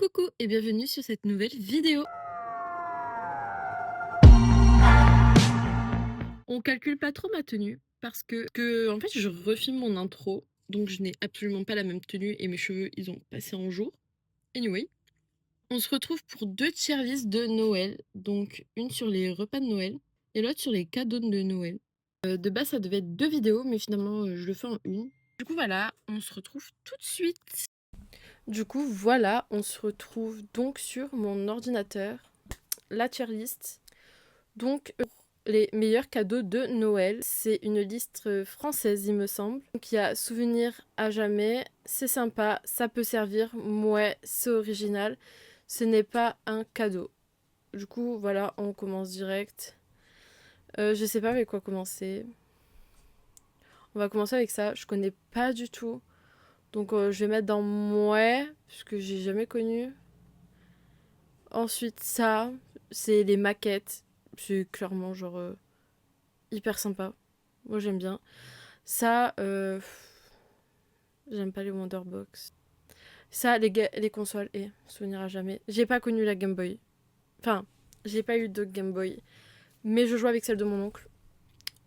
Coucou et bienvenue sur cette nouvelle vidéo. On calcule pas trop ma tenue parce que en fait je refilme mon intro, donc je n'ai absolument pas la même tenue et mes cheveux ils ont passé en jour. Anyway, on se retrouve pour deux tier list de Noël, donc une sur les repas de Noël et l'autre sur les cadeaux de Noël. De base ça devait être deux vidéos mais finalement je le fais en une. Du coup voilà, on se retrouve tout de suite. Du coup voilà, on se retrouve donc sur mon ordinateur, la tier list. Donc, les meilleurs cadeaux de Noël, c'est une liste française, il me semble. Donc, il y a souvenir à jamais, c'est sympa, ça peut servir, ouais, c'est original. Ce n'est pas un cadeau. Du coup, voilà, on commence direct. Je sais pas avec quoi commencer. On va commencer avec ça, je connais pas du tout. Donc, je vais mettre dans mouais, puisque j'ai jamais connu. Ensuite, ça, c'est les maquettes. C'est clairement genre hyper sympa. Moi, j'aime bien. Ça, j'aime pas les Wonderbox. Ça, les consoles, et souvenir à jamais. J'ai pas connu la Game Boy. Enfin, j'ai pas eu de Game Boy. Mais je joue avec celle de mon oncle.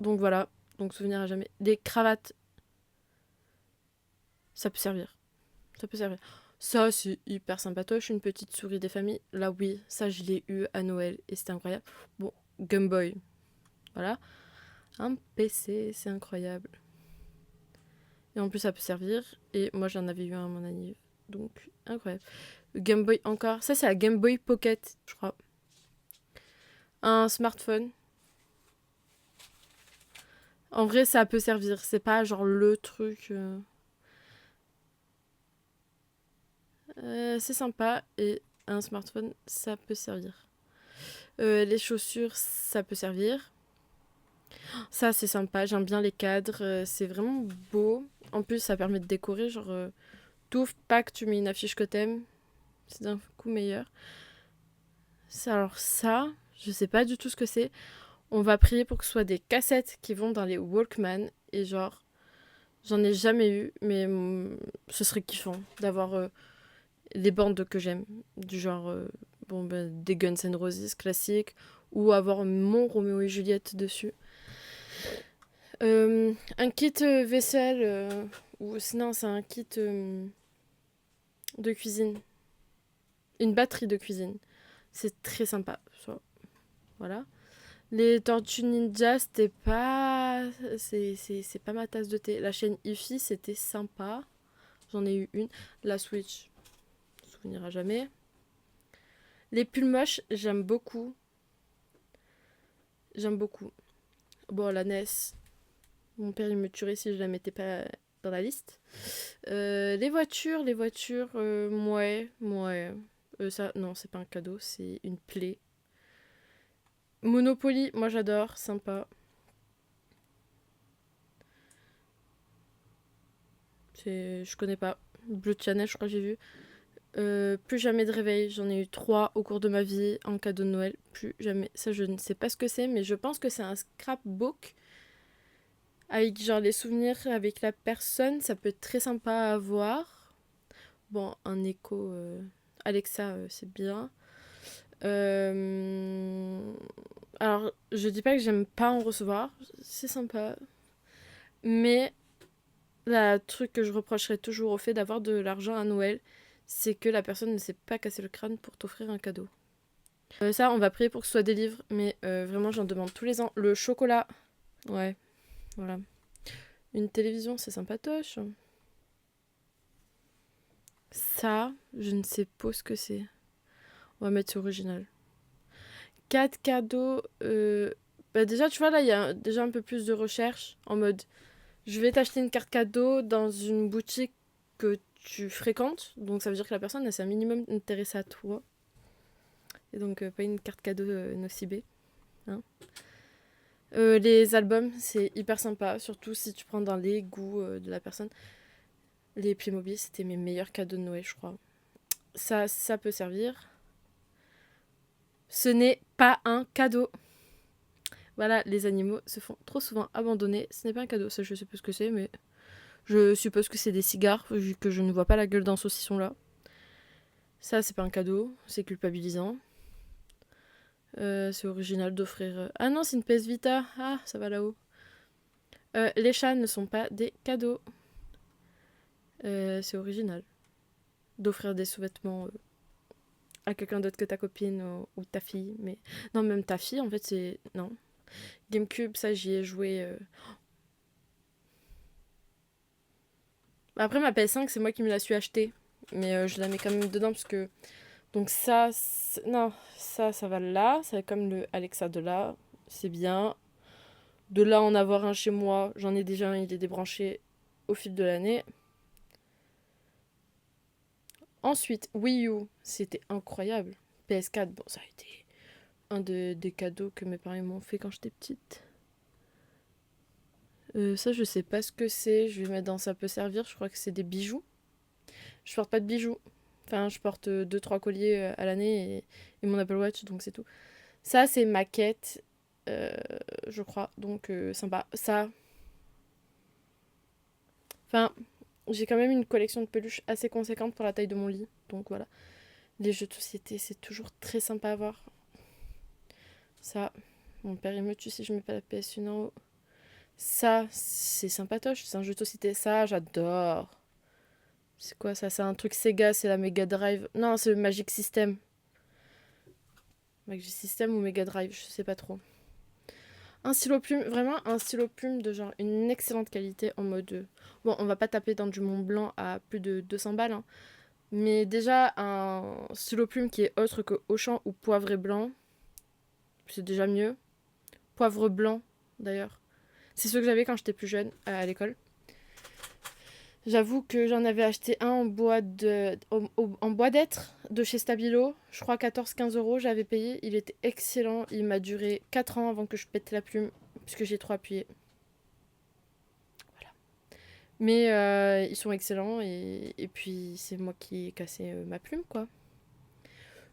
Donc voilà. Donc souvenir à jamais. Des cravates, ça peut servir. Ça peut servir. Ça, c'est hyper sympatoche. Une petite souris des familles. Là, oui, ça, je l'ai eu à Noël et c'était incroyable. Bon, Game Boy. Voilà. Un PC, c'est incroyable. Et en plus, ça peut servir. Et moi, j'en avais eu un à mon anniv. Donc, incroyable. Game Boy encore. Ça, c'est la Game Boy Pocket, je crois. Un smartphone. En vrai, ça peut servir. C'est pas genre le truc. C'est sympa. Et un smartphone, ça peut servir. Les chaussures, ça peut servir. Ça, c'est sympa. J'aime bien les cadres. C'est vraiment beau. En plus, ça permet de décorer. Genre, t'ouvres, pack, tu mets une affiche que t'aimes. C'est d'un coup meilleur. Alors ça, je sais pas du tout ce que c'est. On va prier pour que ce soit des cassettes qui vont dans les Walkman. Et genre, j'en ai jamais eu, mais ce serait kiffant d'avoir les bandes que j'aime. Du genre, des Guns N' Roses classiques. Ou avoir mon Roméo et Juliette dessus. Un kit vaisselle. Ou sinon, c'est un kit de cuisine. Une batterie de cuisine. C'est très sympa. Voilà. Les Tortues Ninja, c'était pas. C'est pas ma tasse de thé. La chaîne Ify, c'était sympa. J'en ai eu une. La Switch, souvenir à jamais. Les pulls moches, j'aime beaucoup. J'aime beaucoup. Bon, la NES, mon père il me tuerait si je la mettais pas dans la liste. Les voitures, ouais. Ça, non, c'est pas un cadeau, c'est une plaie. Monopoly, moi j'adore, sympa. Je connais pas. Blue Channel, je crois que j'ai vu. Plus jamais de réveil, j'en ai eu 3 au cours de ma vie en cadeau de Noël. Plus jamais. Ça, je ne sais pas ce que c'est, mais je pense que c'est un scrapbook avec genre les souvenirs avec la personne. Ça peut être très sympa à avoir. Bon, un écho Alexa, c'est bien. Alors, je dis pas que j'aime pas en recevoir, c'est sympa. Mais le truc que je reprocherais toujours au fait d'avoir de l'argent à Noël, c'est que la personne ne s'est pas cassé le crâne pour t'offrir un cadeau. Ça, on va prier pour que ce soit des livres, mais vraiment, j'en demande tous les ans. Le chocolat, ouais, voilà. Une télévision, c'est sympatoche. Ça, je ne sais pas ce que c'est. On va mettre sur original. 4 cadeaux. Déjà, tu vois, là, il y a déjà un peu plus de recherche en mode je vais t'acheter une carte cadeau dans une boutique que tu fréquentes. Donc, ça veut dire que la personne, elle s'est un minimum intéressée à toi. Et donc, pas une carte cadeau nocibée. Hein. Les albums, c'est hyper sympa, surtout si tu prends dans les goûts de la personne. Les Playmobil, c'était mes meilleurs cadeaux de Noël, je crois. Ça peut servir. Ce n'est pas un cadeau. Voilà, les animaux se font trop souvent abandonner. Ce n'est pas un cadeau, ça je sais pas ce que c'est, mais je suppose que c'est des cigares, vu que je ne vois pas la gueule d'un saucisson là. Ça, c'est pas un cadeau, c'est culpabilisant. C'est original d'offrir... Ah non, c'est une PS Vita. Ah, ça va là-haut. Les chats ne sont pas des cadeaux. C'est original d'offrir des sous-vêtements à quelqu'un d'autre que ta copine ou ta fille. Mais non, même ta fille, en fait, c'est... Non. GameCube, ça, j'y ai joué... Après, ma PS5, c'est moi qui me la suis achetée. Mais je la mets quand même dedans parce que... Donc ça, non, ça va là. Ça va comme le Alexa de là. C'est bien. De là, en avoir un chez moi, j'en ai déjà un, il est débranché au fil de l'année. Ensuite, Wii U, c'était incroyable. PS4, bon, ça a été des cadeaux que mes parents m'ont fait quand j'étais petite. Ça, je sais pas ce que c'est. Je vais mettre dans ça peut servir. Je crois que c'est des bijoux. Je porte pas de bijoux. Enfin, je porte 2-3 colliers à l'année et mon Apple Watch, donc c'est tout. Ça, c'est ma quête, je crois. Donc, sympa. Ça. Enfin, j'ai quand même une collection de peluches assez conséquente pour la taille de mon lit. Donc voilà. Les jeux de société, c'est toujours très sympa à voir. Ça, mon père il me tue si je mets pas la PS1 en haut. Ça, c'est sympatoche. C'est un jeu de société. Ça, j'adore. C'est quoi ça? C'est un truc Sega, c'est la Mega Drive. Non, c'est le Magic System. Magic System ou Mega Drive, je sais pas trop. Un stylo plume, vraiment un stylo plume de genre une excellente qualité en mode. Bon, on va pas taper dans du Mont Blanc à plus de 200 balles, hein. Mais déjà, un stylo plume qui est autre que Auchan ou Poivre et Blanc, c'est déjà mieux. Poivre blanc, d'ailleurs. C'est ce que j'avais quand j'étais plus jeune à l'école. J'avoue que j'en avais acheté un en bois d'être de chez Stabilo. Je crois 14-15 euros, j'avais payé. Il était excellent. Il m'a duré 4 ans avant que je pète la plume, puisque j'ai trop appuyé. Voilà. Mais ils sont excellents et puis c'est moi qui ai cassé ma plume, quoi.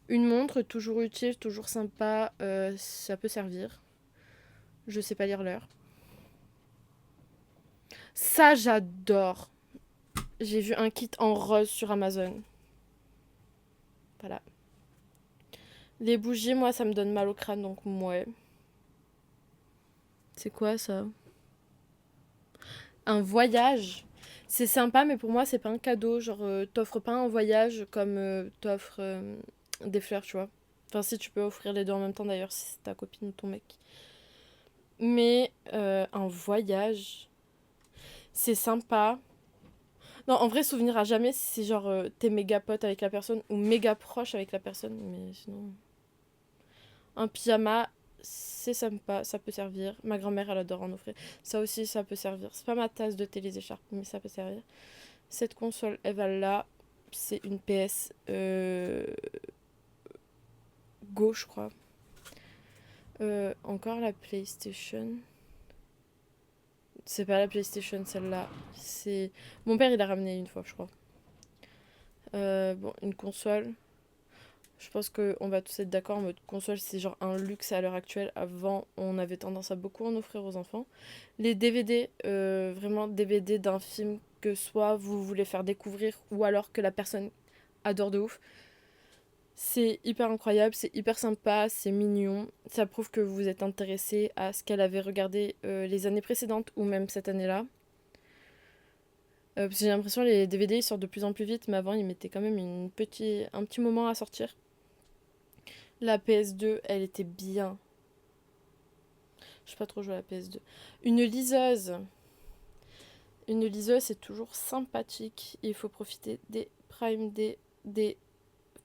Une montre, toujours utile, toujours sympa, ça peut servir. Je sais pas lire l'heure. Ça, j'adore. J'ai vu un kit en rose sur Amazon. Voilà. Les bougies, moi, ça me donne mal au crâne, donc ouais. C'est quoi ça? Un voyage. C'est sympa, mais pour moi, c'est pas un cadeau. Genre, t'offres pas un voyage comme t'offres des fleurs, tu vois. Enfin, si tu peux offrir les deux en même temps, d'ailleurs, si c'est ta copine ou ton mec. Mais un voyage, c'est sympa. Non, en vrai, souvenir à jamais si c'est genre t'es méga pote avec la personne ou méga proche avec la personne. Mais sinon. Un pyjama, c'est sympa, ça peut servir. Ma grand-mère, elle adore en offrir. Ça aussi, ça peut servir. C'est pas ma tasse de thé, les écharpes, mais ça peut servir. Cette console, elle va là. C'est une PS Go, je crois. Encore la PlayStation. C'est pas la PlayStation, celle-là. C'est... Mon père, il a ramené une fois, je crois. Bon, une console. Je pense qu'on va tous être d'accord en mode console, c'est genre un luxe à l'heure actuelle. Avant, on avait tendance à beaucoup en offrir aux enfants. Les DVD, vraiment DVD d'un film que soit vous voulez faire découvrir ou alors que la personne adore de ouf. C'est hyper incroyable, c'est hyper sympa, c'est mignon. Ça prouve que vous êtes intéressé à ce qu'elle avait regardé les années précédentes ou même cette année-là. Parce que j'ai l'impression que les DVD ils sortent de plus en plus vite, mais avant ils mettaient quand même un petit moment à sortir. La PS2, elle était bien. Je sais pas trop jouer à la PS2. Une liseuse. Une liseuse, c'est toujours sympathique. Il faut profiter des Prime Day, des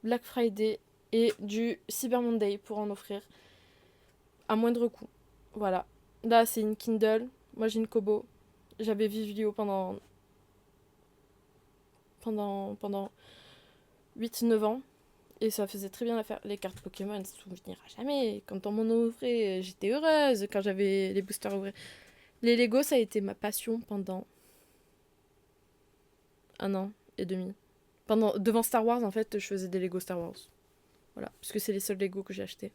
Black Friday et du Cyber Monday pour en offrir à moindre coût. Voilà. Là, c'est une Kindle. Moi, j'ai une Kobo. J'avais Vivio pendant 8-9 ans. Et ça faisait très bien l'affaire. Les cartes Pokémon, ça ne finira jamais. Quand on m'en offrait, j'étais heureuse quand j'avais les boosters ouverts. Les Lego, ça a été ma passion pendant 1 an et demi. Devant Star Wars, en fait, je faisais des Lego Star Wars. Voilà, parce que c'est les seuls Lego que j'ai achetés.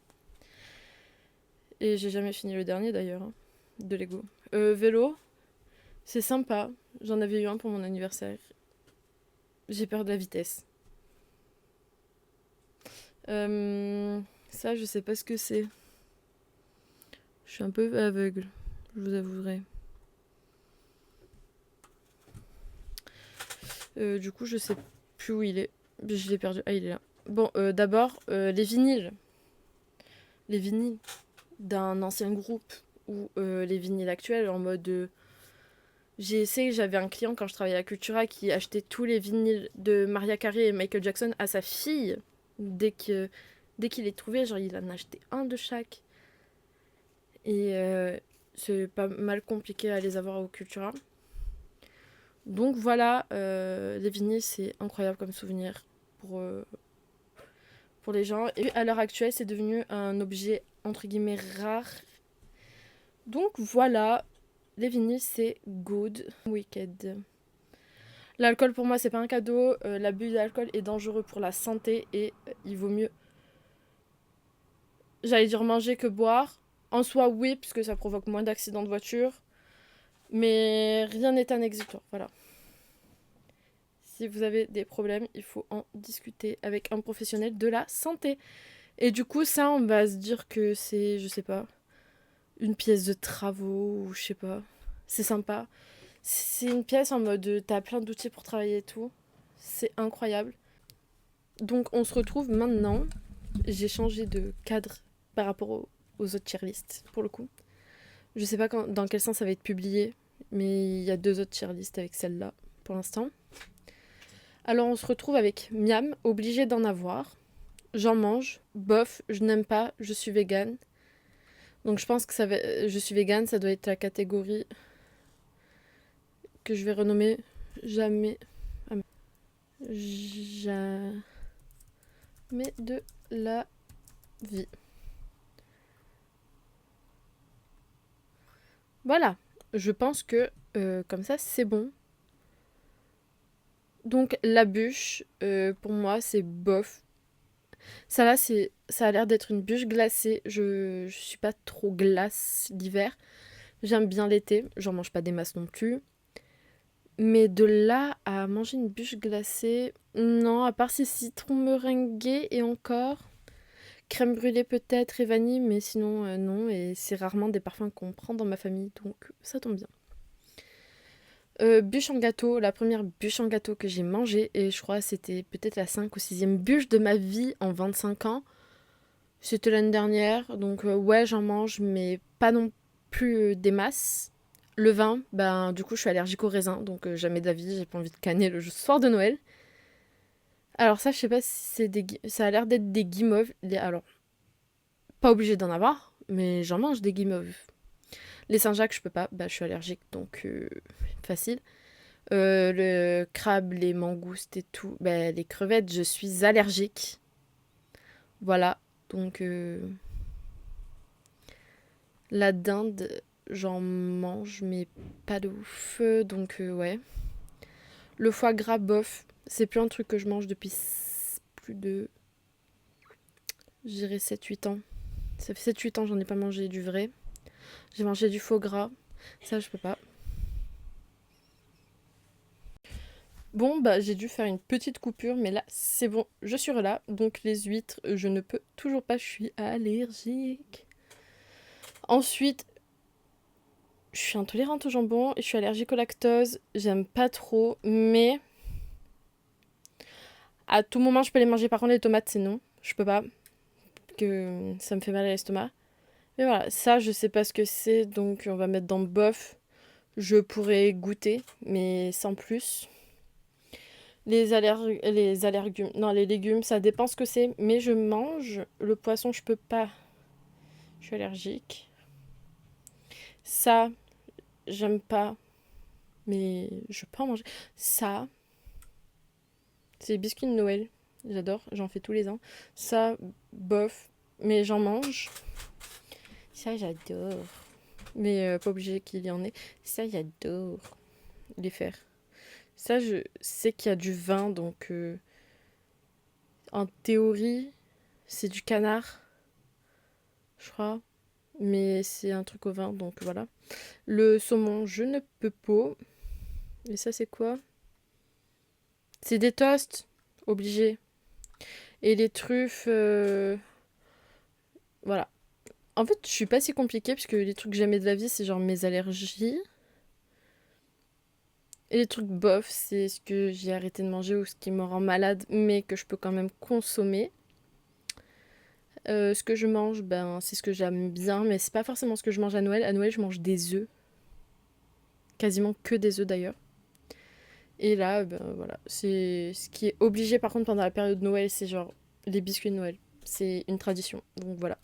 Et j'ai jamais fini le dernier d'ailleurs, hein, de Lego. Vélo, c'est sympa. J'en avais eu un pour mon anniversaire. J'ai peur de la vitesse. Ça, je sais pas ce que c'est. Je suis un peu aveugle, je vous avouerai. Du coup, je sais plus où il est. Je l'ai perdu. Ah, il est là. Bon, d'abord, les vinyles. Les vinyles d'un ancien groupe ou les vinyles actuels en mode... j'ai essayé, j'avais un client quand je travaillais à Cultura qui achetait tous les vinyles de Mariah Carey et Michael Jackson à sa fille. Dès qu'il les trouvait, genre il en achetait un de chaque. Et c'est pas mal compliqué à les avoir au Cultura. Donc voilà, les vinyles c'est incroyable comme souvenir pour les gens. Et à l'heure actuelle, c'est devenu un objet entre guillemets rare. Donc voilà, les vinyles c'est good. Wicked. L'alcool pour moi c'est pas un cadeau. L'abus d'alcool est dangereux pour la santé et il vaut mieux, j'allais dire manger que boire. En soi oui, puisque ça provoque moins d'accidents de voiture. Mais rien n'est un exutoire, voilà. Si vous avez des problèmes, il faut en discuter avec un professionnel de la santé. Et du coup, ça, on va se dire que c'est, je sais pas, une pièce de travaux ou je sais pas. C'est sympa. C'est une pièce en mode t'as plein d'outils pour travailler et tout. C'est incroyable. Donc on se retrouve maintenant. J'ai changé de cadre par rapport aux autres tier lists pour le coup. Je sais pas dans quel sens ça va être publié, mais il y a 2 autres tier lists avec celle-là pour l'instant. Alors on se retrouve avec miam, obligé d'en avoir. J'en mange, bof, je n'aime pas, je suis végane. Donc je pense que je suis végane, ça doit être la catégorie que je vais renommer jamais, jamais de la vie. Voilà, je pense que comme ça c'est bon. Donc la bûche, pour moi c'est bof. Ça là, ça a l'air d'être une bûche glacée. Je suis pas trop glace l'hiver. J'aime bien l'été, j'en mange pas des masses non plus. Mais de là à manger une bûche glacée, non, à part si citron meringué et encore. Crème brûlée peut-être et vanille, mais sinon non. Et c'est rarement des parfums qu'on prend dans ma famille, donc ça tombe bien. Bûche en gâteau, la première bûche en gâteau que j'ai mangée, et je crois que c'était peut-être la 5 ou 6e bûche de ma vie en 25 ans. C'était l'année dernière, donc ouais, j'en mange, mais pas non plus des masses. Le vin, ben du coup, je suis allergique au raisin, donc jamais de la vie, j'ai pas envie de canner le soir de Noël. Alors ça, je sais pas si ça a l'air d'être des guimauves. Alors, pas obligé d'en avoir, mais j'en mange des guimauves. Les Saint-Jacques, je peux pas, bah je suis allergique, donc facile. Le crabe, les mangoustes et tout, bah, les crevettes, je suis allergique. Voilà, donc la dinde, j'en mange, mais pas de ouf. Donc, ouais. Le foie gras, bof. C'est plus un truc que je mange depuis plus de, je dirais 7-8 ans. Ça fait 7-8 ans, j'en ai pas mangé du vrai. J'ai mangé du faux gras. Ça, je peux pas. Bon, bah, j'ai dû faire une petite coupure, mais là, c'est bon, je suis là. Donc, les huîtres, je ne peux toujours pas, je suis allergique. Ensuite, je suis intolérante au jambon et je suis allergique au lactose. J'aime pas trop, mais à tout moment, je peux les manger. Par contre, les tomates, c'est non. Je peux pas. Que ça me fait mal à l'estomac. Mais voilà, ça, je sais pas ce que c'est, donc on va mettre dans bof. Je pourrais goûter, mais sans plus. Les allergumes, non, les légumes, ça dépend ce que c'est, mais je mange. Le poisson, je peux pas. Je suis allergique. Ça, j'aime pas, mais je peux en manger. Ça, c'est les biscuits de Noël. J'adore, j'en fais tous les ans. Ça, bof, mais j'en mange. Ça, j'adore. Mais pas obligé qu'il y en ait. Ça, j'adore les faire. Ça, je sais qu'il y a du vin, donc en théorie, c'est du canard, je crois. Mais c'est un truc au vin, donc voilà. Le saumon, je ne peux pas. Et ça, c'est quoi? C'est des toasts, obligé. Et les truffes, voilà. En fait, je suis pas si compliquée, puisque les trucs que j'aimais de la vie, c'est genre mes allergies. Et les trucs bof, c'est ce que j'ai arrêté de manger ou ce qui me rend malade, mais que je peux quand même consommer. Ce que je mange, ben, c'est ce que j'aime bien, mais c'est pas forcément ce que je mange à Noël. À Noël, je mange des œufs. Quasiment que des œufs d'ailleurs. Et là, ben voilà. C'est ce qui est obligé par contre pendant la période de Noël, c'est genre les biscuits de Noël. C'est une tradition. Donc voilà.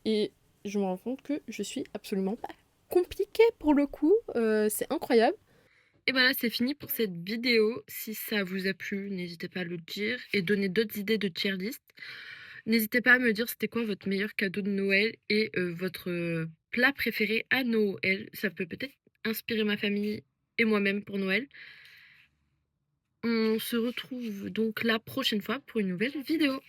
Et je me rends compte que je suis absolument pas compliquée pour le coup. C'est incroyable. Et voilà, c'est fini pour cette vidéo. Si ça vous a plu, n'hésitez pas à le dire et donner d'autres idées de tier list. N'hésitez pas à me dire c'était quoi votre meilleur cadeau de Noël et votre plat préféré à Noël. Ça peut peut-être inspirer ma famille et moi-même pour Noël. On se retrouve donc la prochaine fois pour une nouvelle vidéo.